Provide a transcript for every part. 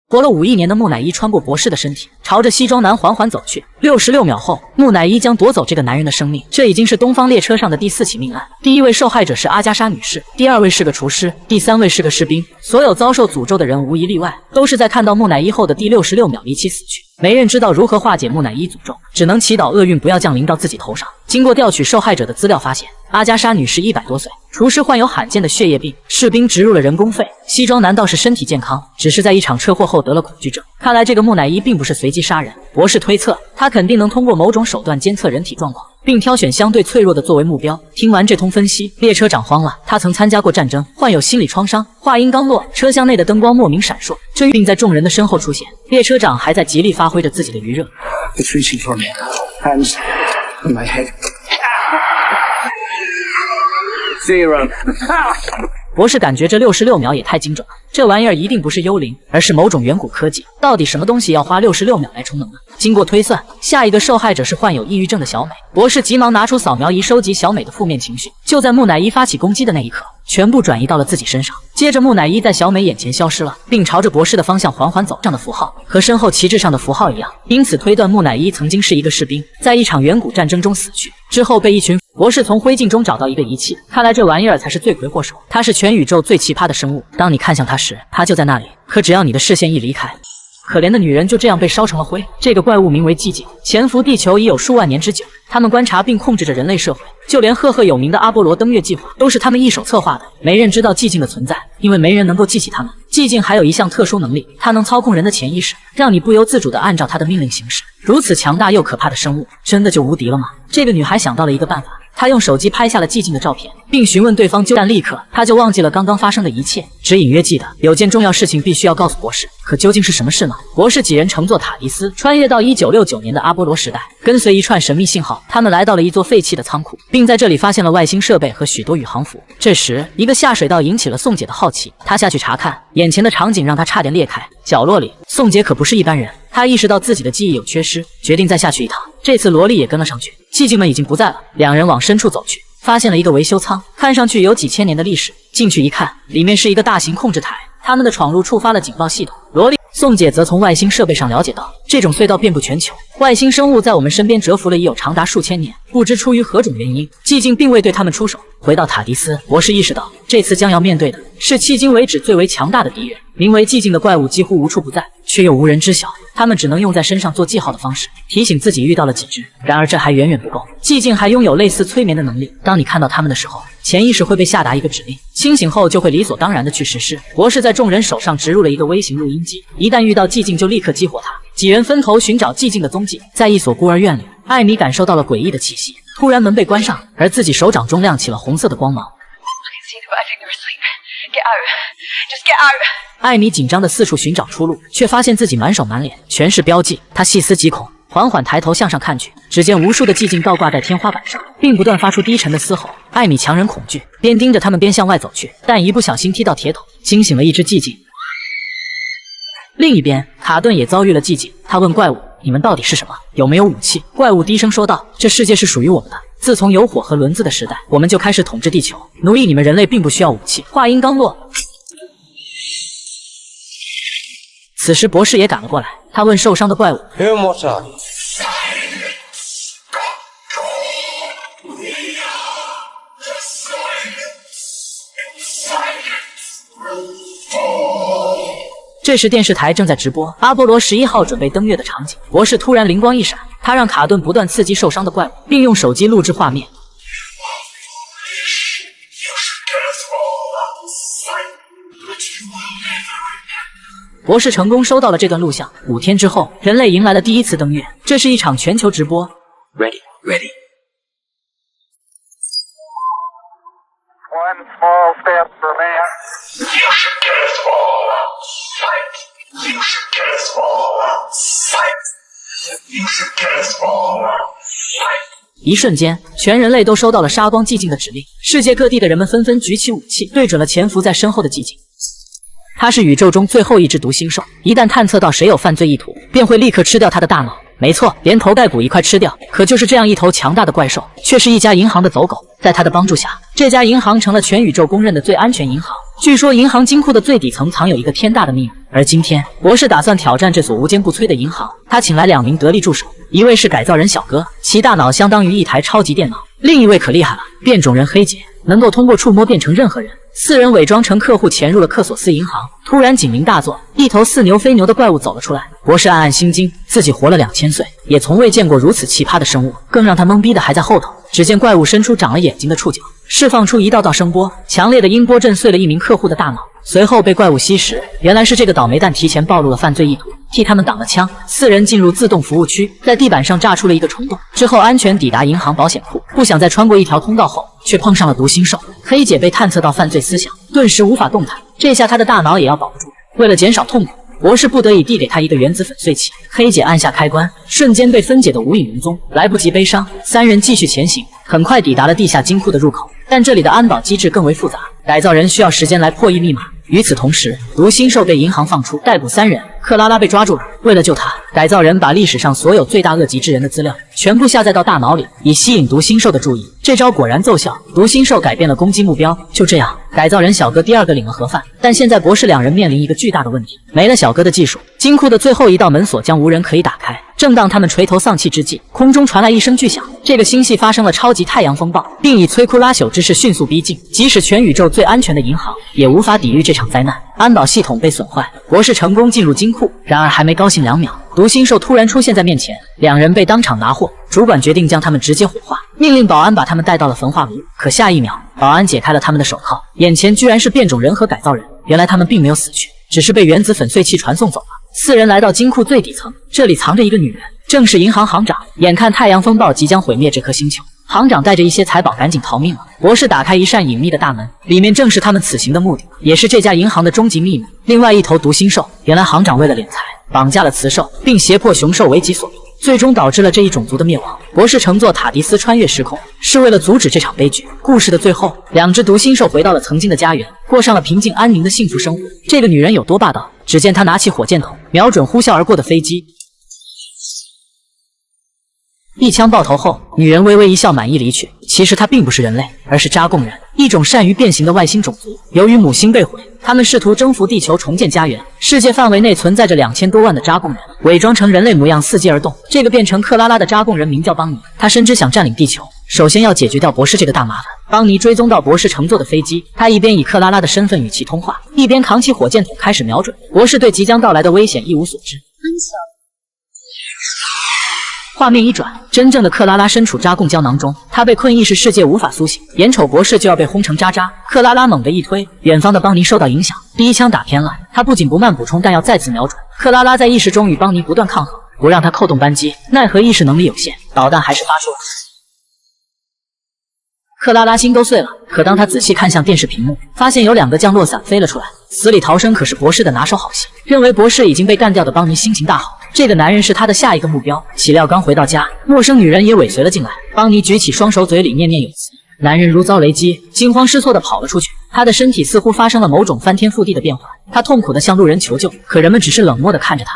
活了5亿年的木乃伊穿过博士的身体，朝着西装男缓缓走去。66秒后，木乃伊将夺走这个男人的生命。这已经是东方列车上的第4起命案。第1位受害者是阿加莎女士，第2位是个厨师，第3位是个士兵。所有遭受诅咒的人无一例外，都是在看到木乃伊后的第66秒离奇死去。没人知道如何化解木乃伊诅咒，只能祈祷厄运不要降临到自己头上。经过调取受害者的资料发现，阿加莎女士100多岁，厨师患有罕见的血液病，士兵植入了人工肺，西装男倒是身体健康，只是在一场车祸后得了恐惧症。看来这个木乃伊并不是随机杀人，博士推测他肯定能通过某种手段监测人体状况，并挑选相对脆弱的作为目标。听完这通分析，列车长慌了，他曾参加过战争，患有心理创伤。话音刚落，车厢内的灯光莫名闪烁，这并在众人的身后出现。列车长还在极力发挥着自己的余热。It's reaching for me. Hands on my head. Zero. 博士感觉这66秒也太精准了，这玩意儿一定不是幽灵，而是某种远古科技。到底什么东西要花66秒来充能呢？经过推算，下一个受害者是患有抑郁症的小美。博士急忙拿出扫描仪收集小美的负面情绪，就在木乃伊发起攻击的那一刻，全部转移到了自己身上。接着木乃伊在小美眼前消失了，并朝着博士的方向缓缓走。这样的符号和身后旗帜上的符号一样，因此推断木乃伊曾经是一个士兵，在一场远古战争中死去，之后被一群博士从灰烬中找到一个仪器，看来这玩意儿才是罪魁祸首。它是全宇宙最奇葩的生物，当你看向它时，它就在那里，可只要你的视线一离开，可怜的女人就这样被烧成了灰。这个怪物名为寂静，潜伏地球已有数万年之久，他们观察并控制着人类社会，就连赫赫有名的阿波罗登月计划都是他们一手策划的。没人知道寂静的存在，因为没人能够记起他们。寂静还有一项特殊能力，它能操控人的潜意识，让你不由自主地按照它的命令行事。如此强大又可怕的生物，真的就无敌了吗？这个女孩想到了一个办法，她用手机拍下了寂静的照片，并询问对方但立刻她就忘记了刚刚发生的一切，只隐约记得有件重要事情必须要告诉博士。可究竟是什么事呢？博士几人乘坐塔迪斯穿越到1969年的阿波罗时代，跟随一串神秘信号，他们来到了一座废弃的仓库，并在这里发现了外星设备和许多宇航服。这时一个下水道引起了宋姐的好奇，她下去查看，眼前的场景让她差点裂开。角落里，宋姐可不是一般人，她意识到自己的记忆有缺失，决定再下去一趟。这次萝莉也跟了上去，寂静们已经不在了，两人往深处走去，发现了一个维修舱，看上去有几千年的历史。进去一看，里面是一个大型控制台，他们的闯入触发了警报系统。萝莉、宋姐则从外星设备上了解到，这种隧道遍布全球，外星生物在我们身边蛰伏了已有长达数千年，不知出于何种原因，寂静并未对他们出手。回到塔迪斯，博士意识到这次将要面对的是迄今为止最为强大的敌人。名为寂静的怪物几乎无处不在，却又无人知晓，他们只能用在身上做记号的方式提醒自己遇到了几只。然而这还远远不够，寂静还拥有类似催眠的能力，当你看到他们的时候，潜意识会被下达一个指令，清醒后就会理所当然的去实施。博士在众人手上植入了一个微型录音机，一旦遇到寂静就立刻激活它。几人分头寻找寂静的踪迹，在一所孤儿院里，艾米感受到了诡异的气息，突然门被关上，而自己手掌中亮起了红色的光芒。艾米紧张地四处寻找出路，却发现自己满手满脸全是标记。她细思极恐，缓缓抬头向上看去，只见无数的寂静倒挂在天花板上，并不断发出低沉的嘶吼。艾米强忍恐惧，边盯着他们边向外走去，但一不小心踢到铁桶，惊醒了一只寂静。另一边，卡顿也遭遇了寂静，他问怪物：“你们到底是什么？有没有武器？”怪物低声说道：“这世界是属于我们的。自从有火和轮子的时代，我们就开始统治地球，奴役你们人类并不需要武器。”话音刚落，此时博士也赶了过来，他问受伤的怪物：“这时电视台正在直播阿波罗11号准备登月的场景。博士突然灵光一闪，他让卡顿不断刺激受伤的怪物，并用手机录制画面。博士成功收到了这段录像。5天之后，人类迎来了第一次登月，这是一场全球直播。Ready. One small step for man. You should get us all outside. You should get us all outside. You should get us all outside. 一瞬间，全人类都收到了杀光寂静的指令，世界各地的人们纷纷举起武器，对准了潜伏在身后的寂静。它是宇宙中最后一只毒星兽，一旦探测到谁有犯罪意图，便会立刻吃掉他的大脑。没错，连头盖骨一块吃掉。可就是这样一头强大的怪兽，却是一家银行的走狗。在他的帮助下，这家银行成了全宇宙公认的最安全银行。据说银行金库的最底层藏有一个天大的秘密，而今天，博士打算挑战这所无坚不摧的银行。他请来2名得力助手，一位是改造人小哥，其大脑相当于一台超级电脑；另一位可厉害了，变种人黑姐，能够通过触摸变成任何人。4人伪装成客户潜入了克索斯银行，突然警铃大作，一头似牛非牛的怪物走了出来。博士暗暗心惊，自己活了2000岁，也从未见过如此奇葩的生物。更让他懵逼的还在后头，只见怪物伸出长了眼睛的触角，释放出一道道声波，强烈的音波震碎了一名客户的大脑，随后被怪物吸食。原来是这个倒霉蛋提前暴露了犯罪意图，替他们挡了枪。4人进入自动服务区，在地板上炸出了一个虫洞，之后安全抵达银行保险库。不想再穿过一条通道后，却碰上了毒星兽。黑姐被探测到犯罪思想，顿时无法动弹，这下她的大脑也要保不住。为了减少痛苦，博士不得已递给她一个原子粉碎器。黑姐按下开关，瞬间被分解得无影无踪，来不及悲伤。3人继续前行，很快抵达了地下金库的入口，但这里的安保机制更为复杂，改造人需要时间来破译密码。与此同时，毒星兽被银行放出，逮捕3人。克拉拉被抓住了，为了救他，改造人把历史上所有罪大恶极之人的资料全部下载到大脑里，以吸引毒星兽的注意。这招果然奏效，毒星兽改变了攻击目标。就这样，改造人小哥第2个领了盒饭。但现在博士2人面临一个巨大的问题，没了小哥的技术，金库的最后一道门锁将无人可以打开。正当他们垂头丧气之际，空中传来一声巨响，这个星系发生了超级太阳风暴，并以摧枯拉朽之势迅速逼近。即使全宇宙最安全的银行，也无法抵御这场灾难。安保系统被损坏，博士成功进入金库，然而还没高兴2秒，毒星兽突然出现在面前，2人被当场拿获。主管决定将他们直接火化，命令保安把他们带到了焚化炉。可下一秒，保安解开了他们的手铐，眼前居然是变种人和改造人。原来他们并没有死去，只是被原子粉碎器传送走了。4人来到金库最底层，这里藏着一个女人，正是银行行长。眼看太阳风暴即将毁灭这颗星球，行长带着一些财宝赶紧逃命了。博士打开一扇隐秘的大门，里面正是他们此行的目的，也是这家银行的终极秘密。另外一头毒星兽，原来行长为了敛财，绑架了雌兽，并胁迫雄兽为己所奴，最终导致了这一种族的灭亡。博士乘坐塔迪斯穿越时空，是为了阻止这场悲剧。故事的最后，2只毒星兽回到了曾经的家园，过上了平静安宁的幸福生活。这个女人有多霸道？只见她拿起火箭筒，瞄准呼啸而过的飞机，一枪爆头后，女人微微一笑，满意离去。其实她并不是人类，而是扎贡人，一种善于变形的外星种族。由于母星被毁，他们试图征服地球，重建家园。世界范围内存在着2000多万的扎贡人，伪装成人类模样伺机而动。这个变成克拉拉的扎贡人名叫邦尼，他深知想占领地球，首先要解决掉博士这个大麻烦。邦尼追踪到博士乘坐的飞机，他一边以克拉拉的身份与其通话，一边扛起火箭筒开始瞄准。博士对即将到来的危险一无所知。画面一转，真正的克拉拉身处扎贡胶囊中，她被困异世世界无法苏醒，眼瞅博士就要被轰成渣渣。克拉拉猛地一推，远方的邦尼受到影响，第1枪打偏了，他不紧不慢补充弹药，再次瞄准。克拉拉在意识中与邦尼不断抗衡，不让他扣动扳机，奈何意识能力有限，导弹还是发出了。克拉拉心都碎了，可当他仔细看向电视屏幕，发现有2个降落伞飞了出来。死里逃生可是博士的拿手好戏，认为博士已经被干掉的邦尼心情大好，这个男人是他的下一个目标。岂料刚回到家，陌生女人也尾随了进来。邦尼举起双手，嘴里念念有词，男人如遭雷击，惊慌失措地跑了出去。他的身体似乎发生了某种翻天覆地的变化，他痛苦地向路人求救，可人们只是冷漠地看着他。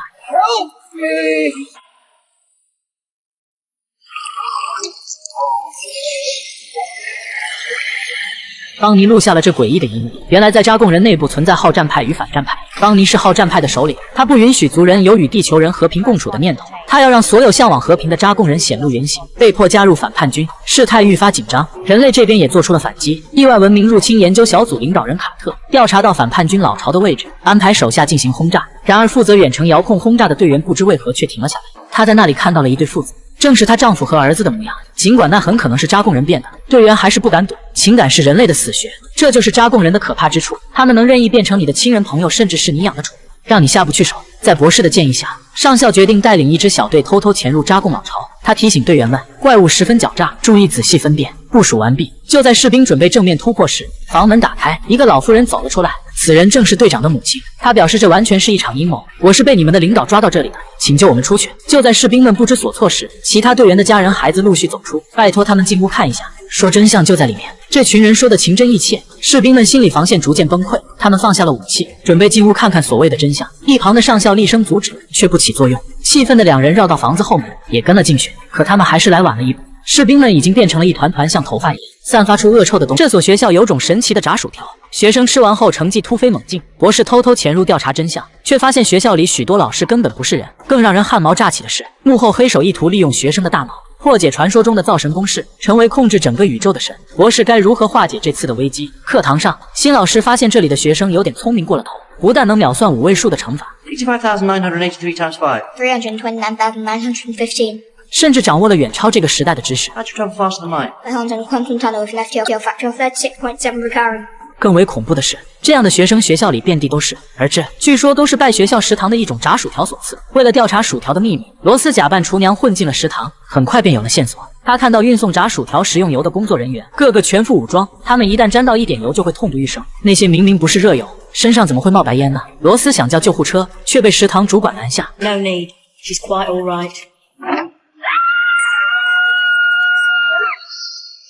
邦尼录下了这诡异的一幕。原来在扎贡人内部存在好战派与反战派，邦尼是好战派的首领，他不允许族人有与地球人和平共处的念头，他要让所有向往和平的扎贡人显露原形，被迫加入反叛军。事态愈发紧张，人类这边也做出了反击。意外文明入侵研究小组领导人卡特调查到反叛军老巢的位置，安排手下进行轰炸。然而负责远程遥控轰炸的队员不知为何却停了下来，他在那里看到了一对父子，正是她丈夫和儿子的模样。尽管那很可能是扎贡人变的，队员还是不敢赌。情感是人类的死穴，这就是扎贡人的可怕之处，他们能任意变成你的亲人朋友，甚至是你养的宠物，让你下不去手。在博士的建议下，上校决定带领一支小队偷偷潜入扎贡老巢。他提醒队员们，怪物十分狡诈，注意仔细分辨。部署完毕，就在士兵准备正面突破时，房门打开，一个老妇人走了出来。此人正是队长的母亲，她表示这完全是一场阴谋，我是被你们的领导抓到这里的，请救我们出去。就在士兵们不知所措时，其他队员的家人孩子陆续走出，拜托他们进屋看一下，说真相就在里面。这群人说的情真意切，士兵们心理防线逐渐崩溃，他们放下了武器，准备进屋看看所谓的真相。一旁的上校厉声阻止，却不起作用。气愤的2人绕到房子后门，也跟了进去，可他们还是来晚了一步。士兵们已经变成了一团团像头发一样散发出恶臭的东西。这所学校有种神奇的炸薯条，学生吃完后成绩突飞猛进，博士偷偷潜入调查真相，却发现学校里许多老师根本不是人。更让人汗毛炸起的是，幕后黑手意图利用学生的大脑，破解传说中的造神公式，成为控制整个宇宙的神。博士该如何化解这次的危机？课堂上，新老师发现这里的学生有点聪明过了头，不但能秒算5位数的乘法， 65,983 times 5. 329,915. 甚至掌握了远超这个时代的知识。 How'd you travel faster than mine? The London quantum tunnel with left your factor of 36.7 recurring. 更为恐怖的是，这样的学生学校里遍地都是，而这据说都是拜学校食堂的一种炸薯条所赐。为了调查薯条的秘密，罗斯假扮厨娘混进了食堂，很快便有了线索。他看到运送炸薯条食用油的工作人员个个全副武装，他们一旦沾到一点油就会痛不欲生。那些明明不是热油，身上怎么会冒白烟呢？罗斯想叫救护车，却被食堂主管拦下。 No need. She's quite all right.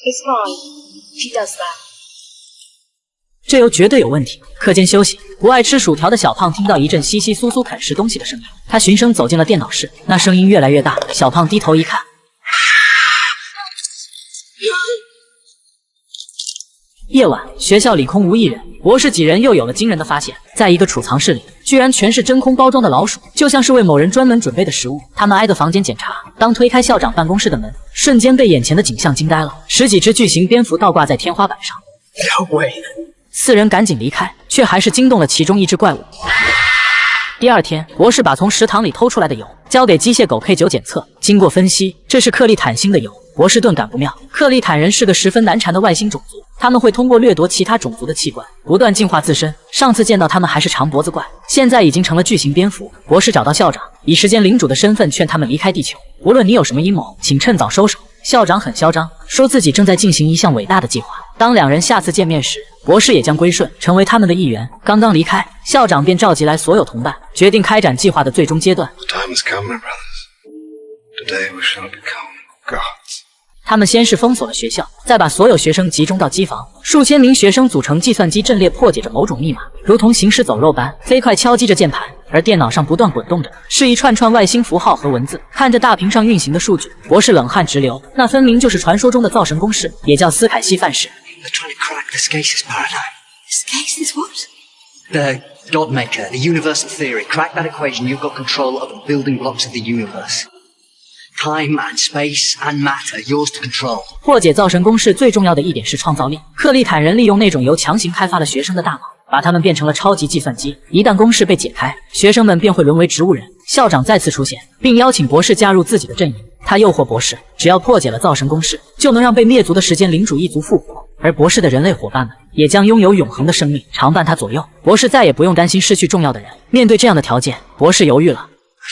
It's fine. She does that. 这油绝对有问题。课间休息，不爱吃薯条的小胖听到一阵窸窸窣窣啃食东西的声音，他循声走进了电脑室，那声音越来越大。小胖低头一看，夜晚，学校里空无一人。博士几人又有了惊人的发现，在一个储藏室里，居然全是真空包装的老鼠，就像是为某人专门准备的食物。他们挨个房间检查，当推开校长办公室的门，瞬间被眼前的景象惊呆了，10几只巨型蝙蝠倒挂在天花板上。 No way. 4人赶紧离开，却还是惊动了其中一只怪物。第二天，博士把从食堂里偷出来的油交给机械狗 K9 检测，经过分析，这是克利坦星的油。博士顿感不妙，克利坦人是个十分难缠的外星种族，他们会通过掠夺其他种族的器官，不断进化自身。上次见到他们还是长脖子怪，现在已经成了巨型蝙蝠。博士找到校长，以时间领主的身份劝他们离开地球。无论你有什么阴谋，请趁早收手。校长很嚣张，说自己正在进行一项伟大的计划。当两人下次见面时，博士也将归顺，成为他们的一员。刚刚离开，校长便召集来所有同伴，决定开展计划的最终阶段。 The time has come, my brothers. Today we shall become gods. 他们先是封锁了学校，再把所有学生集中到机房，数千名学生组成计算机阵列，破解着某种密码，如同行尸走肉般飞快敲击着键盘，而电脑上不断滚动着是一串串外星符号和文字。看着大屏上运行的数据，博士冷汗直流，那分明就是传说中的造神公式，也叫斯凯西范式。 They're trying to crack the Scasis paradigm. Scasis what? The Godmaker, the universal theory. Crack that equation, you've got control of the building blocks of the universe. Time and space and matter, yours to control. 破解造神公式最重要的一点是创造力。克利坦人利用那种油强行开发了学生的大脑，把他们变成了超级计算机。一旦公式被解开，学生们便会沦为植物人。校长再次出现，并邀请博士加入自己的阵营。他诱惑博士，只要破解了造神公式，就能让被灭族的时间领主一族复活，而博士的人类伙伴们也将拥有永恒的生命，常伴他左右。博士再也不用担心失去重要的人。面对这样的条件，博士犹豫了。 I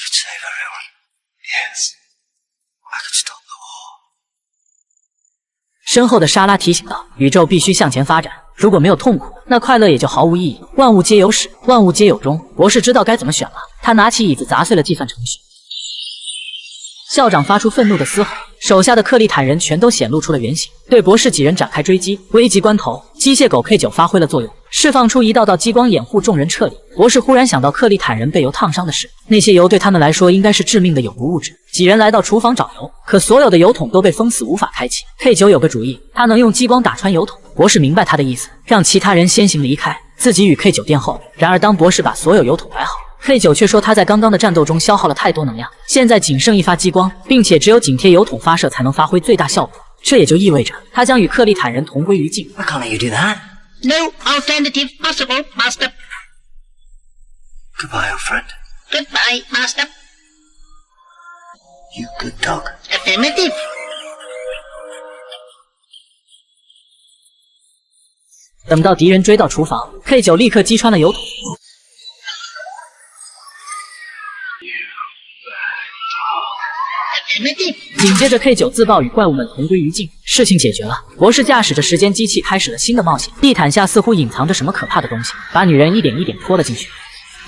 could save everyone. Yes. I could stop the war. 身后的莎拉提醒道：“宇宙必须向前发展，如果没有痛苦，那快乐也就毫无意义。万物皆有始，万物皆有终。”博士知道该怎么选了，他拿起椅子砸碎了计算程序。校长发出愤怒的嘶吼，手下的克利坦人全都显露出了原形，对博士几人展开追击。危急关头，机械狗 K9 发挥了作用，释放出一道道激光掩护众人撤离。博士忽然想到克利坦人被油烫伤的事，那些油对他们来说应该是致命的有毒物质。几人来到厨房找油，可所有的油桶都被封死，无法开启。K9 有个主意，他能用激光打穿油桶。博士明白他的意思，让其他人先行离开，自己与 K9 殿后。然而当博士把所有油桶摆好，K9 却说他在刚刚的战斗中消耗了太多能量，现在仅剩一发激光，并且只有紧贴油桶发射才能发挥最大效果。这也就意味着他将与克利坦人同归于尽。 Why can't you do that? No alternative possible, Master. Goodbye, old friend. Goodbye, Master. You good dog. Affirmative. 等到敌人追到厨房 ，K9 立刻击穿了油桶。 紧接着 K9 自爆与怪物们同归于尽，事情解决了。博士驾驶着时间机器开始了新的冒险。地毯下似乎隐藏着什么可怕的东西，把女人一点一点拖了进去。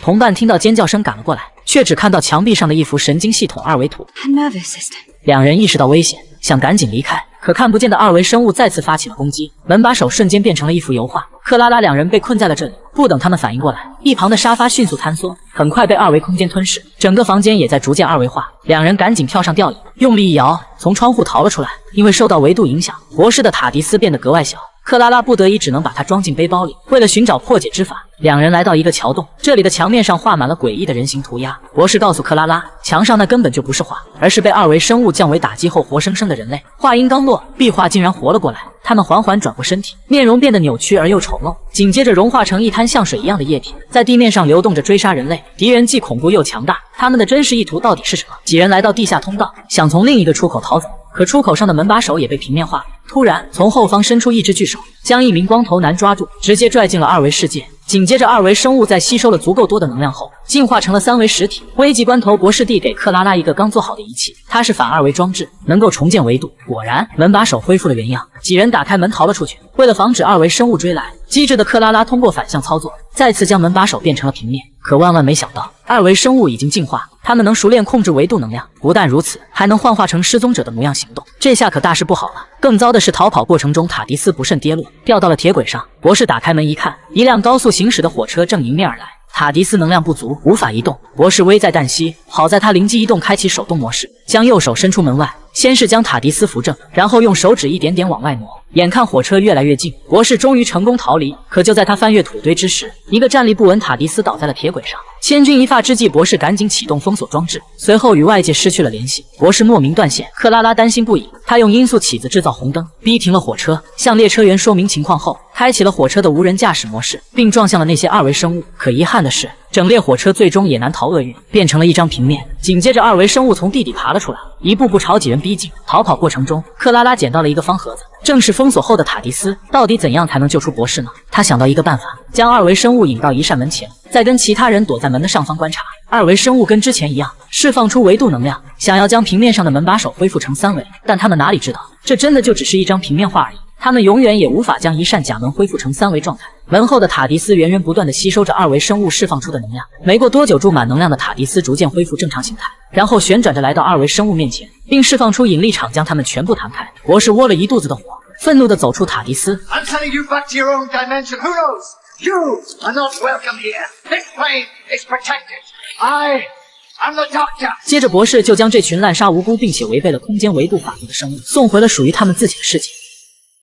同伴听到尖叫声赶了过来，却只看到墙壁上的一幅神经系统二维图。 Her nervous system. 两人意识到危险，想赶紧离开，可看不见的二维生物再次发起了攻击，门把手瞬间变成了一幅油画。克拉拉两人被困在了这里，不等他们反应过来，一旁的沙发迅速坍缩，很快被二维空间吞噬，整个房间也在逐渐二维化。两人赶紧跳上吊椅，用力一摇，从窗户逃了出来。因为受到维度影响，博士的塔迪斯变得格外小，克拉拉不得已只能把它装进背包里。为了寻找破解之法，两人来到一个桥洞，这里的墙面上画满了诡异的人形涂鸦。博士告诉克拉拉，墙上那根本就不是画，而是被二维生物降维打击后活生生的人类。话音刚落，壁画竟然活了过来，他们缓缓转过身体，面容变得扭曲而又丑陋，紧接着融化成一滩像水一样的液体，在地面上流动着，追杀人类。敌人既恐怖又强大，他们的真实意图到底是什么？几人来到地下通道，想从另一个出口逃走，可出口上的门把手也被平面化了。突然，从后方伸出一只巨手，将一名光头男抓住，直接拽进了二维世界。紧接着，二维生物在吸收了足够多的能量后，进化成了三维实体。危急关头，博士递给克拉拉一个刚做好的仪器，它是反二维装置，能够重建维度。果然，门把手恢复了原样，几人打开门逃了出去。为了防止二维生物追来，机智的克拉拉通过反向操作，再次将门把手变成了平面。可万万没想到，二维生物已经进化，他们能熟练控制维度能量，不但如此，还能幻化成失踪者的模样行动。这下可大事不好了！更糟的是，逃跑过程中，塔迪斯不慎跌落，掉到了铁轨上。博士打开门一看，一辆高速行驶的火车正迎面而来。塔迪斯能量不足，无法移动，博士危在旦夕。好在他灵机一动，开启手动模式，将右手伸出门外，先是将塔迪斯扶正，然后用手指一点点往外挪。眼看火车越来越近，博士终于成功逃离。可就在他翻越土堆之时，一个站立不稳塔迪斯倒在了铁轨上。千钧一发之际，博士赶紧启动封锁装置，随后与外界失去了联系。博士莫名断线，克拉拉担心不已，他用音速起子制造红灯，逼停了火车，向列车员说明情况后，开启了火车的无人驾驶模式，并撞向了那些二维生物。可遗憾的是，整列火车最终也难逃厄运，变成了一张平面。紧接着，二维生物从地底爬了出来，一步步朝几人逼近。逃跑过程中，克拉拉捡到了一个方盒子，正是封锁后的塔迪斯。到底怎样才能救出博士呢？他想到一个办法，将二维生物引到一扇门前，再跟其他人躲在门的上方观察。二维生物跟之前一样，释放出维度能量，想要将平面上的门把手恢复成三维。但他们哪里知道，这真的就只是一张平面画而已。他们永远也无法将一扇假门恢复成三维状态。门后的塔迪斯源源不断地吸收着二维生物释放出的能量，没过多久，注满能量的塔迪斯逐渐恢复正常形态，然后旋转着来到二维生物面前，并释放出引力场将它们全部弹开。博士窝了一肚子的火，愤怒地走出塔迪斯。 I'm sending you back to your own dimension. Who knows? You are not welcome here. This plane is protected. I'm the doctor. 接着，博士就将这群滥杀无辜并且违背了空间维度法则的生物送回了属于他们自己的世界。